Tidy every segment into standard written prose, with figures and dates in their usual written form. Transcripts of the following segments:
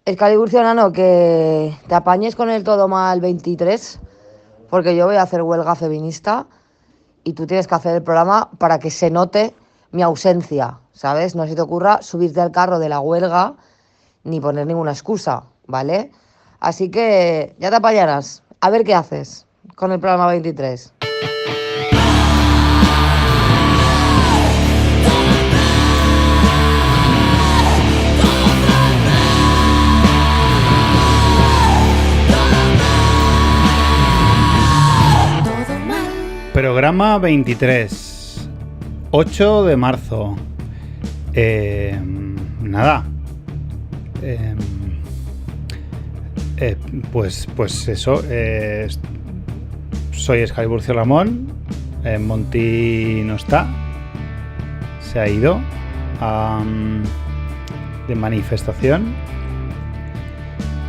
Excalibur Nano, que te apañes con el todo mal 23, porque yo voy a hacer huelga feminista y tú tienes que hacer el programa para que se note mi ausencia, ¿sabes? No se te ocurra subirte al carro de la huelga ni poner ninguna excusa, ¿vale? Así que ya te apañarás. A ver qué haces con el programa 23. Programa 23, 8 de marzo. Nada. Pues eso. Soy Excalibur Ramón. Monty no está. Se ha ido de manifestación.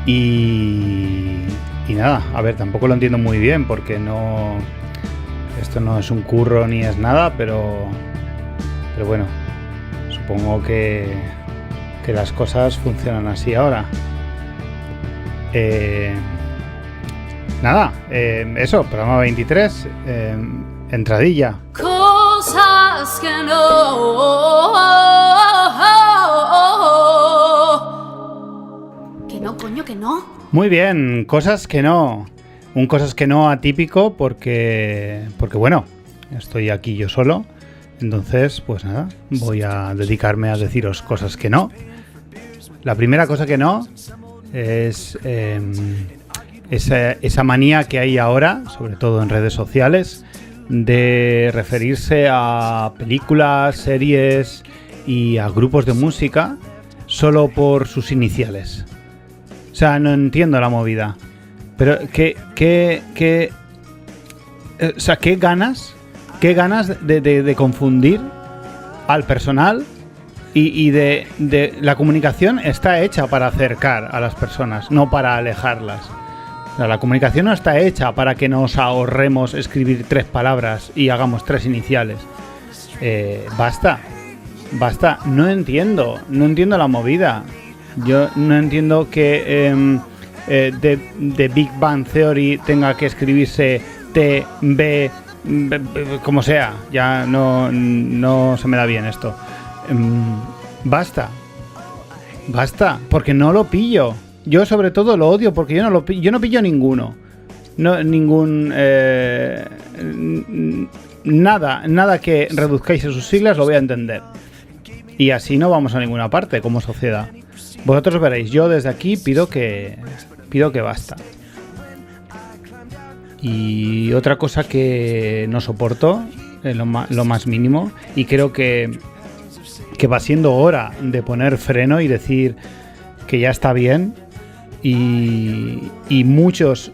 Y nada. A ver, tampoco lo entiendo muy bien porque no... Esto no es un curro ni es nada, pero bueno, supongo que las cosas funcionan así ahora. Nada, eso, programa 23, entradilla. Cosas que no. Que no, coño, que no. Muy bien, cosas que no. Un cosas que no atípico porque bueno, estoy aquí yo solo, entonces pues nada, voy a dedicarme a deciros cosas que no. La primera cosa que no es esa manía que hay ahora, sobre todo en redes sociales, de referirse a películas, series y a grupos de música solo por sus iniciales. O sea, no entiendo la movida. Pero o sea, qué ganas de confundir al personal y de la comunicación está hecha para acercar a las personas, no para alejarlas. O sea, la comunicación no está hecha para que nos ahorremos escribir 3 palabras y hagamos 3 iniciales. Basta. No entiendo la movida. Yo no entiendo que de Big Bang Theory tenga que escribirse T, B, como sea. Ya no se me da bien esto. Basta, porque no lo pillo. Yo sobre todo lo odio porque yo no pillo ninguno. Nada que reduzcáis a sus siglas lo voy a entender. Y así no vamos a ninguna parte como sociedad. Vosotros veréis, yo desde aquí pido que basta. Y otra cosa que no soporto, lo más mínimo, y creo que va siendo hora de poner freno y decir que ya está bien, y muchos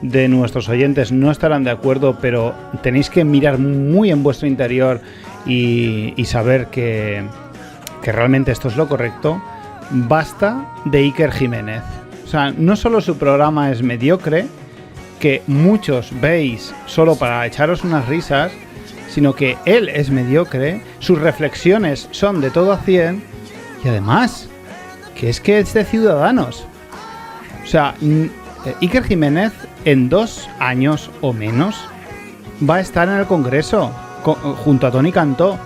de nuestros oyentes no estarán de acuerdo, pero tenéis que mirar muy en vuestro interior y saber que realmente esto es lo correcto. Basta de Iker Jiménez. O sea, no solo su programa es mediocre, que muchos veis solo para echaros unas risas, sino que él es mediocre, sus reflexiones son de todo a 100 y además que es de Ciudadanos. O sea, Iker Jiménez en 2 años o menos va a estar en el Congreso junto a Toni Cantó,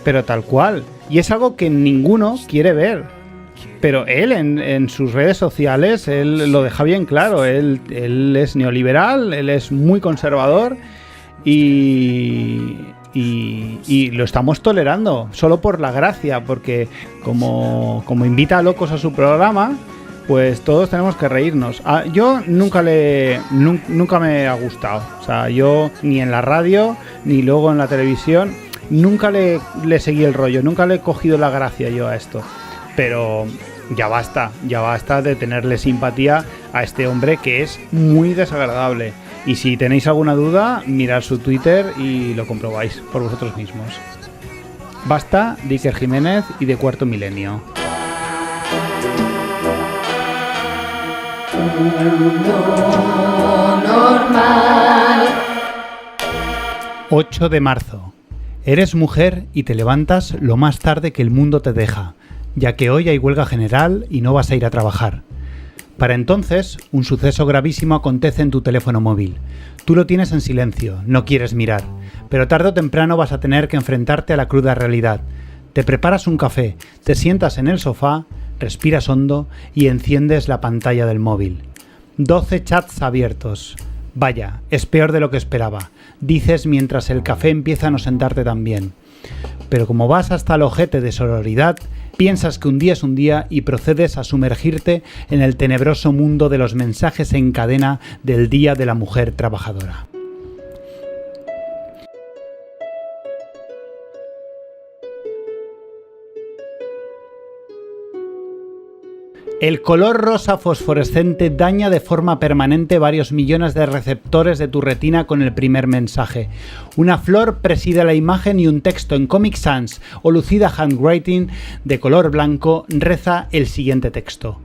pero tal cual. Y es algo que ninguno quiere ver. Pero él en sus redes sociales, él lo deja bien claro. Él es neoliberal, él es muy conservador y lo estamos tolerando solo por la gracia, porque como invita a locos a su programa, pues todos tenemos que reírnos. Yo nunca me ha gustado. O sea, yo ni en la radio ni luego en la televisión nunca le seguí el rollo, nunca le he cogido la gracia yo a esto. Pero ya basta de tenerle simpatía a este hombre que es muy desagradable. Y si tenéis alguna duda, mirad su Twitter y lo comprobáis por vosotros mismos. Basta de Iker Jiménez y de Cuarto Milenio. Normal. 8 de marzo. Eres mujer y te levantas lo más tarde que el mundo te deja. ya que hoy hay huelga general y no vas a ir a trabajar. Para entonces, un suceso gravísimo acontece en tu teléfono móvil. Tú lo tienes en silencio, no quieres mirar, pero tarde o temprano vas a tener que enfrentarte a la cruda realidad. Te preparas un café, te sientas en el sofá, respiras hondo y enciendes la pantalla del móvil. 12 chats abiertos. Vaya, es peor de lo que esperaba, dices mientras el café empieza a no sentarte tan bien. Pero como vas hasta el ojete de sororidad, piensas que un día es un día y procedes a sumergirte en el tenebroso mundo de los mensajes en cadena del Día de la Mujer Trabajadora. El color rosa fosforescente daña de forma permanente varios millones de receptores de tu retina con el primer mensaje. Una flor preside la imagen y un texto en Comic Sans o lucida handwriting de color blanco reza el siguiente texto.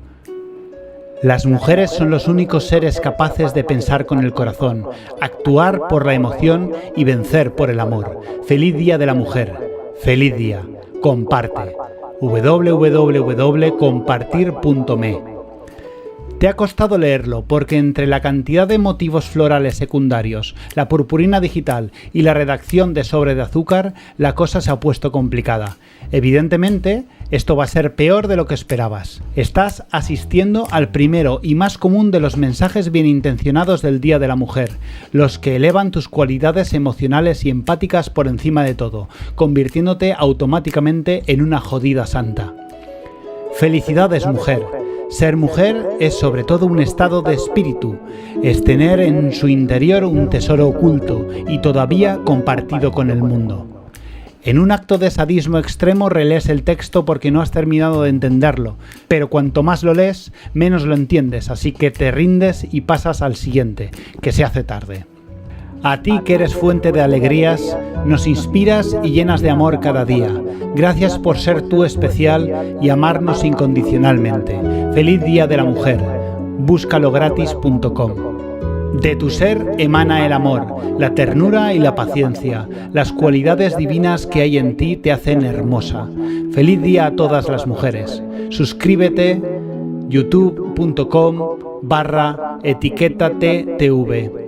Las mujeres son los únicos seres capaces de pensar con el corazón, actuar por la emoción y vencer por el amor. Feliz Día de la Mujer. Feliz día. Comparte. www.compartir.me. Te ha costado leerlo porque entre la cantidad de motivos florales secundarios, la purpurina digital y la redacción de sobre de azúcar, la cosa se ha puesto complicada. Evidentemente, esto va a ser peor de lo que esperabas. Estás asistiendo al primero y más común de los mensajes bien intencionados del Día de la Mujer, los que elevan tus cualidades emocionales y empáticas por encima de todo, convirtiéndote automáticamente en una jodida santa. Felicidades, mujer. Ser mujer es sobre todo un estado de espíritu, es tener en su interior un tesoro oculto y todavía compartido con el mundo. En un acto de sadismo extremo relees el texto porque no has terminado de entenderlo, pero cuanto más lo lees, menos lo entiendes, así que te rindes y pasas al siguiente, que se hace tarde. A ti que eres fuente de alegrías, nos inspiras y llenas de amor cada día. Gracias por ser tú especial y amarnos incondicionalmente. Feliz Día de la Mujer. Búscalogratis.com. De tu ser emana el amor, la ternura y la paciencia. Las cualidades divinas que hay en ti te hacen hermosa. Feliz día a todas las mujeres. Suscríbete youtube.com/etiquetatv.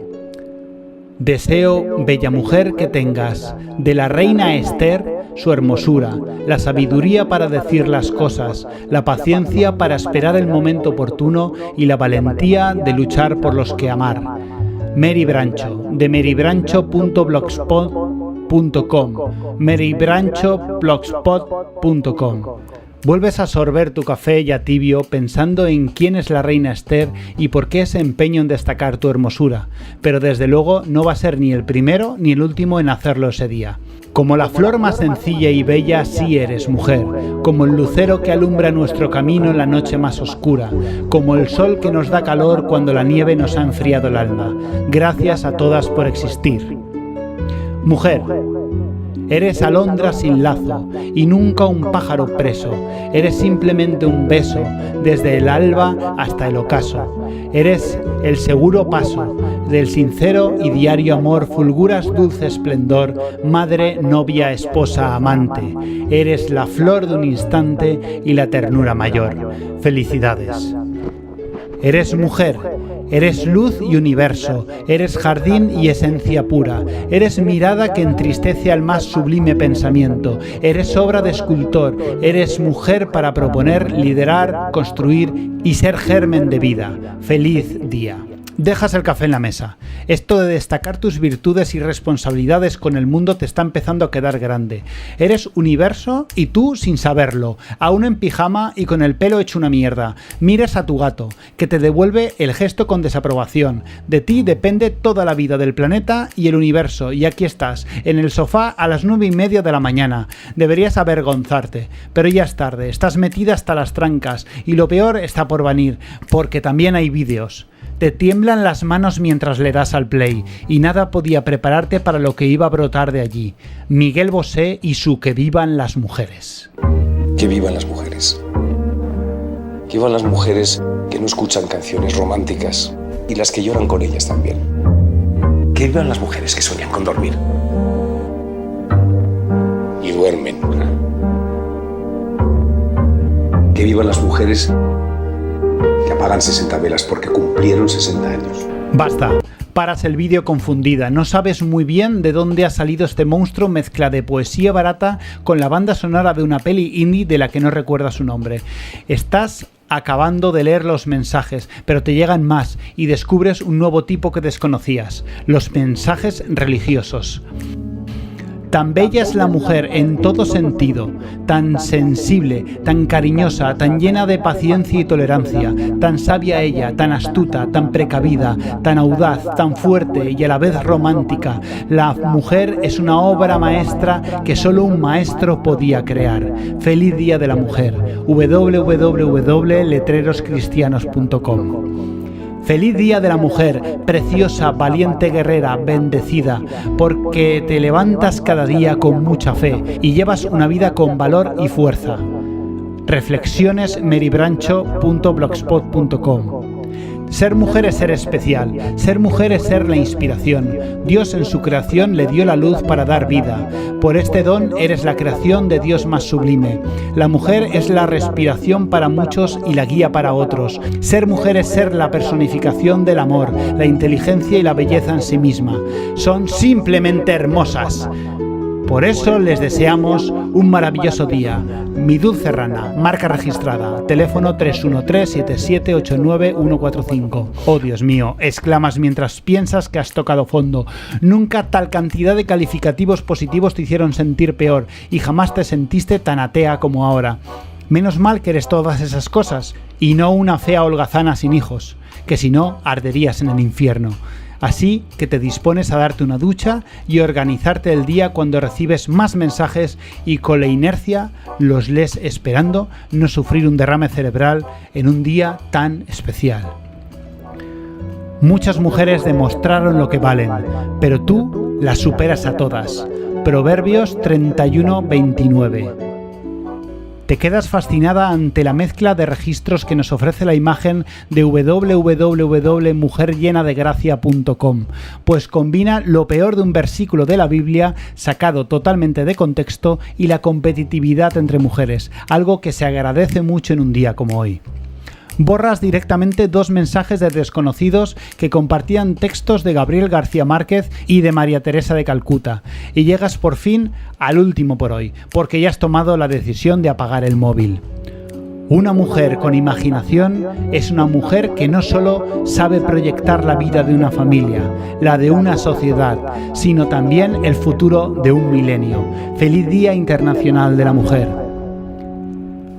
Deseo, bella mujer, que tengas de la reina Esther su hermosura, la sabiduría para decir las cosas, la paciencia para esperar el momento oportuno y la valentía de luchar por los que amar. Mary Brancho, de marybrancho.blogspot.com, marybrancho.blogspot.com. Vuelves a sorber tu café ya tibio pensando en quién es la reina Esther y por qué ese empeño en destacar tu hermosura, pero desde luego no va a ser ni el primero ni el último en hacerlo ese día. Como la flor más sencilla y bella, sí eres mujer, como el lucero que alumbra nuestro camino en la noche más oscura, como el sol que nos da calor cuando la nieve nos ha enfriado el alma. Gracias a todas por existir. Mujer. Eres alondra sin lazo y nunca un pájaro preso. Eres simplemente un beso desde el alba hasta el ocaso. Eres el seguro paso del sincero y diario amor. Fulguras dulce esplendor, madre, novia, esposa, amante. Eres la flor de un instante y la ternura mayor. Felicidades. Eres mujer. Eres luz y universo, eres jardín y esencia pura, eres mirada que entristece al más sublime pensamiento, eres obra de escultor, eres mujer para proponer, liderar, construir y ser germen de vida. Feliz día. Dejas el café en la mesa. Esto de destacar tus virtudes y responsabilidades con el mundo te está empezando a quedar grande. Eres universo y tú sin saberlo, aún en pijama y con el pelo hecho una mierda. Miras a tu gato, que te devuelve el gesto con desaprobación. De ti depende toda la vida del planeta y el universo, y aquí estás, en el sofá a las 9:30 de la mañana. Deberías avergonzarte, pero ya es tarde, estás metida hasta las trancas, y lo peor está por venir, porque también hay vídeos. Te tiemblan las manos mientras le das al play, y nada podía prepararte para lo que iba a brotar de allí. Miguel Bosé y su Que vivan las mujeres. Que vivan las mujeres. Que vivan las mujeres que no escuchan canciones románticas y las que lloran con ellas también. Que vivan las mujeres que sueñan con dormir. Y duermen. vivan las mujeres que apagan 60 velas porque cumplieron 60 años. Basta. Paras el vídeo confundida, no sabes muy bien de dónde ha salido este monstruo, mezcla de poesía barata con la banda sonora de una peli indie de la que no recuerdas su nombre. Estás acabando de leer los mensajes, pero te llegan más y descubres un nuevo tipo que desconocías, los mensajes religiosos. Tan bella es la mujer en todo sentido, tan sensible, tan cariñosa, tan llena de paciencia y tolerancia, tan sabia ella, tan astuta, tan precavida, tan audaz, tan fuerte y a la vez romántica. La mujer es una obra maestra que solo un maestro podía crear. Feliz Día de la Mujer. www.letreroscristianos.com. Feliz Día de la Mujer, preciosa, valiente guerrera, bendecida, porque te levantas cada día con mucha fe y llevas una vida con valor y fuerza. reflexionesmeribrancho.blogspot.com. Ser mujer es ser especial, ser mujer es ser la inspiración. Dios en su creación le dio la luz para dar vida. Por este don eres la creación de Dios más sublime. La mujer es la respiración para muchos y la guía para otros. Ser mujer es ser la personificación del amor, la inteligencia y la belleza en sí misma. Son simplemente hermosas. Por eso les deseamos un maravilloso día. Mi dulce rana, marca registrada, teléfono 313-7789-145. Oh Dios mío, exclamas mientras piensas que has tocado fondo. Nunca tal cantidad de calificativos positivos te hicieron sentir peor y jamás te sentiste tan atea como ahora. Menos mal que eres todas esas cosas y no una fea holgazana sin hijos, que si no arderías en el infierno. Así que te dispones a darte una ducha y organizarte el día cuando recibes más mensajes y con la inercia los lees esperando no sufrir un derrame cerebral en un día tan especial. Muchas mujeres demostraron lo que valen, pero tú las superas a todas. Proverbios 31:29. Te quedas fascinada ante la mezcla de registros que nos ofrece la imagen de www.mujerllenadegracia.com, pues combina lo peor de un versículo de la Biblia sacado totalmente de contexto y la competitividad entre mujeres, algo que se agradece mucho en un día como hoy. Borras directamente 2 mensajes de desconocidos que compartían textos de Gabriel García Márquez y de María Teresa de Calcuta y llegas por fin al último por hoy, porque ya has tomado la decisión de apagar el móvil. Una mujer con imaginación es una mujer que no solo sabe proyectar la vida de una familia, la de una sociedad, sino también el futuro de un milenio. Feliz Día Internacional de la Mujer.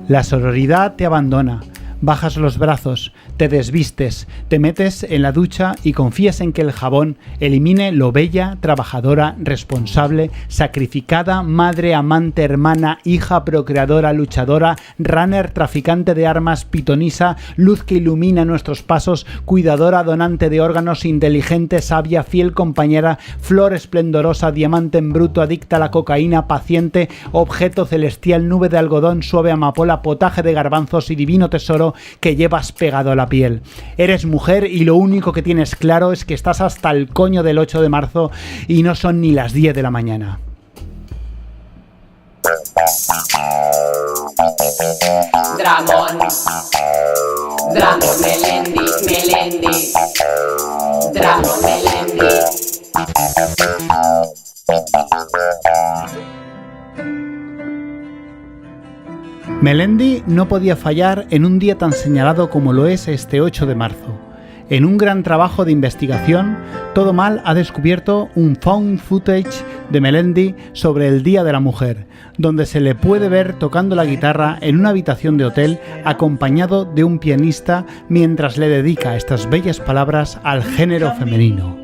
La sororidad te abandona. Bajas los brazos, te desvistes, te metes en la ducha y confías en que el jabón elimine lo bella, trabajadora, responsable, sacrificada, madre, amante, hermana, hija, procreadora, luchadora, runner, traficante de armas, pitonisa, luz que ilumina nuestros pasos, cuidadora, donante de órganos, inteligente, sabia, fiel compañera, flor esplendorosa, diamante en bruto, adicta a la cocaína, paciente, objeto celestial, nube de algodón, suave amapola, potaje de garbanzos y divino tesoro que llevas pegado a la piel. Eres mujer y lo único que tienes claro es que estás hasta el coño del 8 de marzo y no son ni las 10 de la mañana. Dramon, Melendi, Dramon, Melendi. Melendi no podía fallar en un día tan señalado como lo es este 8 de marzo. En un gran trabajo de investigación, Todo Mal ha descubierto un found footage de Melendi sobre el Día de la Mujer, donde se le puede ver tocando la guitarra en una habitación de hotel acompañado de un pianista mientras le dedica estas bellas palabras al género femenino.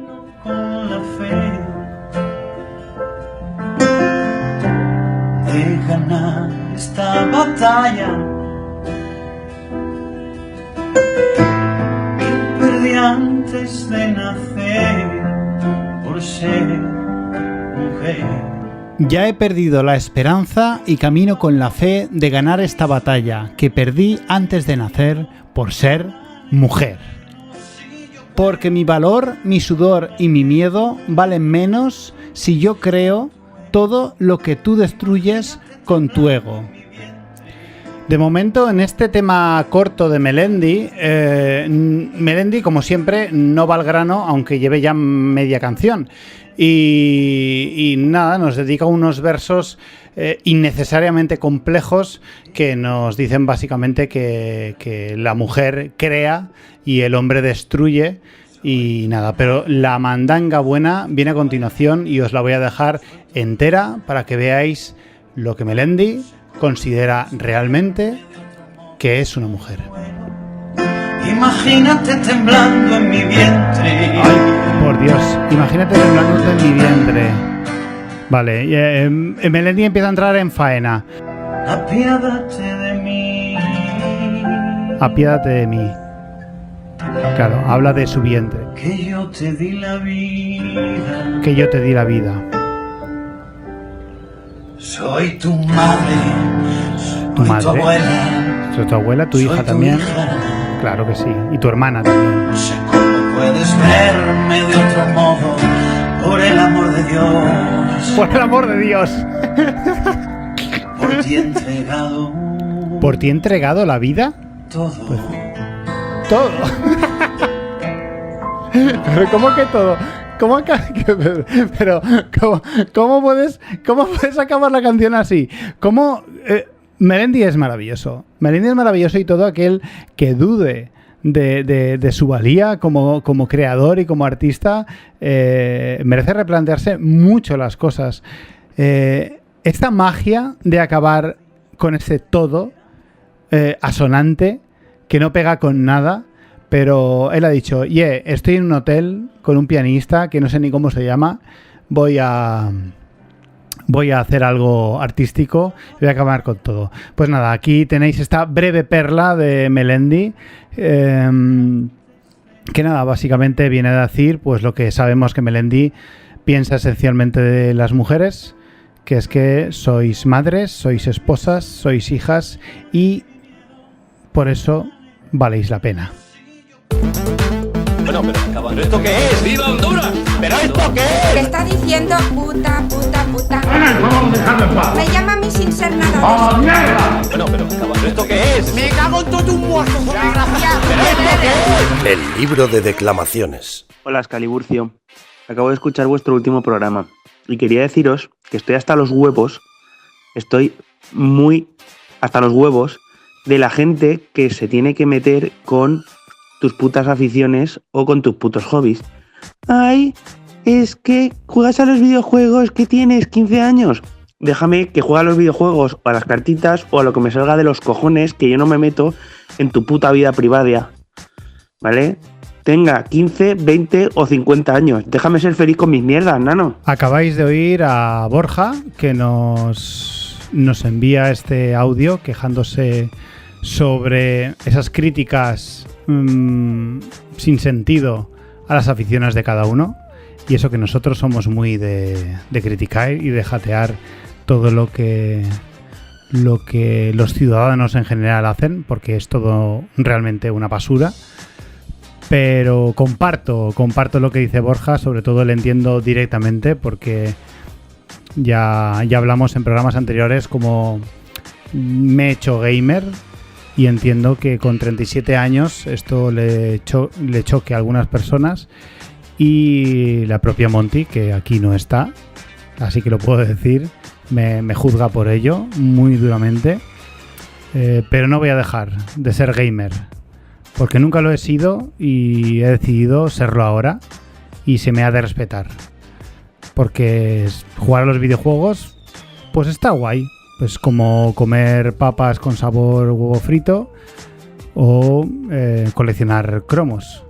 De ganar esta batalla y perdí antes de nacer por ser mujer. Ya he perdido la esperanza y camino con la fe de ganar esta batalla que perdí antes de nacer por ser mujer. Porque mi valor, mi sudor y mi miedo valen menos si yo creo todo lo que tú destruyes con tu ego. De momento, en este tema corto de Melendi, Melendi, como siempre, no va al grano, aunque lleve ya media canción. Y nada, nos dedica unos versos innecesariamente complejos que nos dicen básicamente que la mujer crea y el hombre destruye. Y nada, pero la mandanga buena viene a continuación y os la voy a dejar entera para que veáis lo que Melendi considera realmente que es una mujer. Imagínate temblando en mi vientre. Ay, por Dios, imagínate temblando en mi vientre. Vale, Melendi empieza a entrar en faena. Apiádate de mí. Apiádate de mí. Claro, habla de su vientre. Que yo te di la vida. Que yo te di la vida. Soy tu madre. Tu Soy madre. tu abuela. Soy tu abuela, tu Soy hija tu también. hija. Claro que sí. Y tu hermana también. No sé cómo puedes verme de otro modo. Por el amor de Dios. Por el amor de Dios. Por ti he entregado. ¿Por ti he entregado la vida? Todo. Todo. Pero ¿cómo que todo? ¿Cómo puedes acabar la canción así? Melendi es maravilloso. Melendi es maravilloso y todo aquel que dude de su valía como creador y como artista merece replantearse mucho las cosas. Esta magia de acabar con ese todo asonante que no pega con nada, pero él ha dicho, estoy en un hotel con un pianista que no sé ni cómo se llama, voy a hacer algo artístico y voy a acabar con todo. Pues nada, aquí tenéis esta breve perla de Melendi, que nada, básicamente viene a decir pues lo que sabemos que Melendi piensa esencialmente de las mujeres, que es que sois madres, sois esposas, sois hijas y por eso valéis la pena. Bueno, ¿pero esto qué es? ¡Viva Honduras! ¿Pero esto qué es? ¿Qué está diciendo puta? Vamos a dejarlo en paz. Me llama a mí sin ser nada. ¡Oh, mierda! Bueno, ¿pero esto qué es? ¡Me cago en todo un muerto, desgraciado! ¿Pero esto qué es? El libro de declamaciones. Hola, Scaliburcio. Acabo de escuchar vuestro último programa y quería deciros que estoy hasta los huevos, muy hasta los huevos de la gente que se tiene que meter con tus putas aficiones o con tus putos hobbies. Ay, es que juegas a los videojuegos, que tienes 15 años. Déjame que juegue a los videojuegos o a las cartitas o a lo que me salga de los cojones, que yo no me meto en tu puta vida privada, ¿vale? Tenga 15, 20 o 50 años. Déjame ser feliz con mis mierdas, nano. Acabáis de oír a Borja, que nos envía este audio quejándose sobre esas críticas sin sentido a las aficiones de cada uno. Y eso que nosotros somos muy de criticar y de jatear todo lo que los ciudadanos en general hacen, porque es todo realmente una basura. Pero comparto lo que dice Borja, sobre todo le entiendo directamente, porque ya hablamos en programas anteriores como me he hecho gamer y entiendo que con 37 años esto le choque a algunas personas, y la propia Monty, que aquí no está, así que lo puedo decir, me juzga por ello muy duramente, pero no voy a dejar de ser gamer, porque nunca lo he sido y he decidido serlo ahora y se me ha de respetar, porque jugar a los videojuegos pues está guay, pues como comer papas con sabor huevo frito o coleccionar cromos.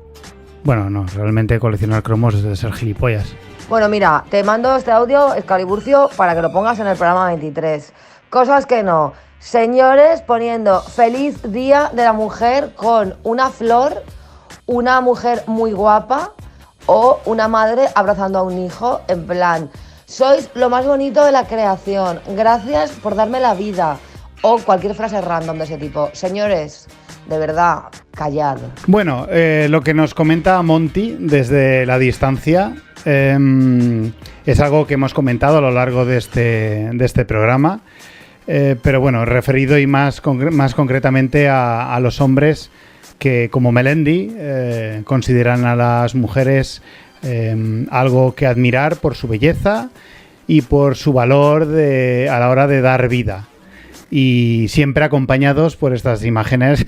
Bueno, no, realmente coleccionar cromos es de ser gilipollas. Bueno, mira, te mando este audio, Scaliburcio, para que lo pongas en el programa 23. Cosas que no. Señores poniendo feliz día de la mujer con una flor, una mujer muy guapa o una madre abrazando a un hijo, en plan, sois lo más bonito de la creación, gracias por darme la vida, o cualquier frase random de ese tipo. Señores, de verdad, callad. Bueno, lo que nos comenta Monty desde la distancia es algo que hemos comentado a lo largo de este programa. pero bueno, referido y más concretamente a los hombres que, como Melendi, consideran a las mujeres algo que admirar por su belleza y por su valor a la hora de dar vida. Y siempre acompañados por estas imágenes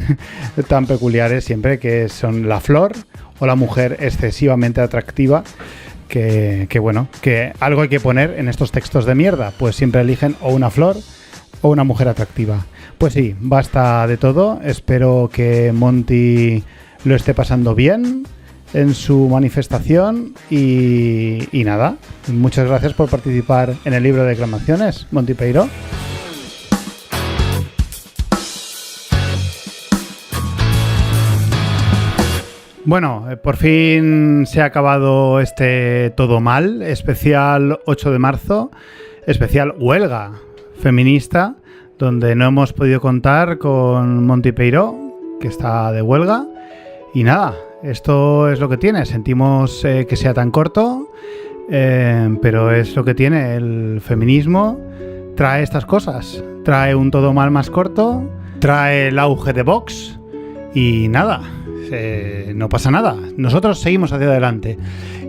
tan peculiares, siempre, que son la flor o la mujer excesivamente atractiva, que bueno, que algo hay que poner en estos textos de mierda, pues siempre eligen o una flor o una mujer atractiva. Pues sí, basta de todo. Espero que Monty lo esté pasando bien en su manifestación y nada, muchas gracias por participar en el libro de declamaciones, Monty Peiró. Bueno, por fin se ha acabado este Todo Mal, especial 8 de marzo, especial huelga feminista, donde no hemos podido contar con Monty Peiró, que está de huelga. Y nada, esto es lo que tiene. Sentimos que sea tan corto, pero es lo que tiene. El feminismo trae estas cosas. Trae un Todo Mal más corto, trae el auge de Vox y nada, no pasa nada. Nosotros seguimos hacia adelante.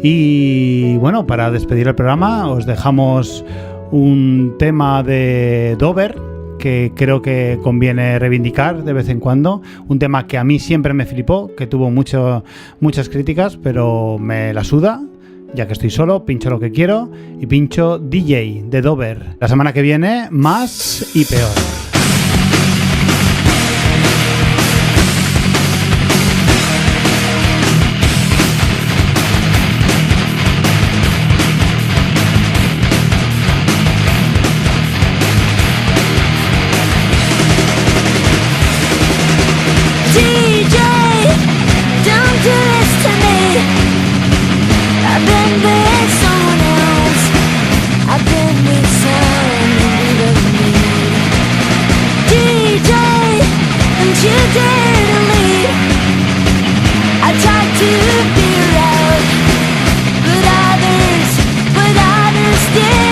Y bueno, para despedir el programa os dejamos un tema de Dover que creo que conviene reivindicar de vez en cuando, un tema que a mí siempre me flipó, que tuvo muchas críticas, pero me la suda, ya que estoy solo, pincho lo que quiero y pincho DJ de Dover. La semana que viene, más y peor. But others did.